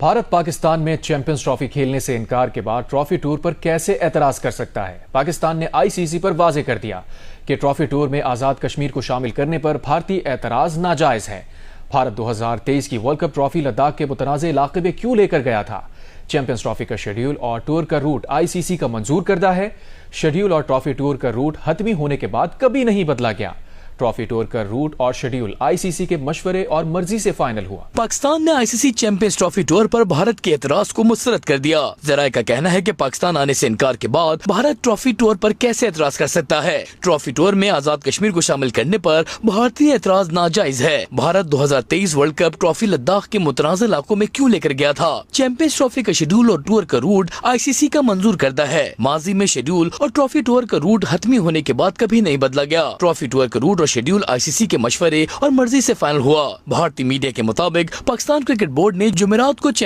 भारत पाकिस्तान में champions trophy खेलने से इनकार के बाद ट्रॉफी टूर पर कैसे एतराज कर सकता है। पाकिस्तान ने आईसीसी पर वाजे कर दिया कि ट्रॉफी टूर में आजाद कश्मीर को शामिल करने पर भारतीय एतराज नाजायज है। भारत 2023 की वर्ल्ड कप ट्रॉफी लद्दाख के मुतनाज़े इलाके में क्यों लेकर गया था। चैंपियंस ट्रॉफी का शेड्यूल और टूर का रूट आईसीसी का मंजूर करदा है। शेड्यूल और ट्रॉफी टूर का रूट हतमी होने के बाद कभी नहीं बदला गया। ट्रॉफी टूर का रूट और शेड्यूल आईसीसी के मशवरे और मर्जी से फाइनल हुआ। पाकिस्तान ने आईसीसी चैंपियंस ट्रॉफी टूर पर भारत के एतराज को मुस्तरद कर दिया। जराये का कहना है कि पाकिस्तान आने से इनकार के बाद भारत ट्रॉफी टूर पर कैसे एतराज कर सकता है। ट्रॉफी टूर में आजाद कश्मीर को शामिल करने पर भारतीय एतराज नाजायज है। Bharat 2023 world cup trophy Ladakh के मुतनाज़ इलाकों में क्यों लेकर गया था। चैंपियंस ट्रॉफी का शेड्यूल और टूर का रूट आईसीसी का मंजूर करदा है। माजी में शेड्यूल और ट्रॉफी टूर का रूट हतमी होने के बाद कभी नहीं बदला गया। ट्रॉफी टूर का रूट और शेड्यूल आईसीसी के मशवरे और मर्जी से फाइनल हुआ। भारतीय मीडिया के मुताबिक पाकिस्तान क्रिकेट बोर्ड ने जुमेरात को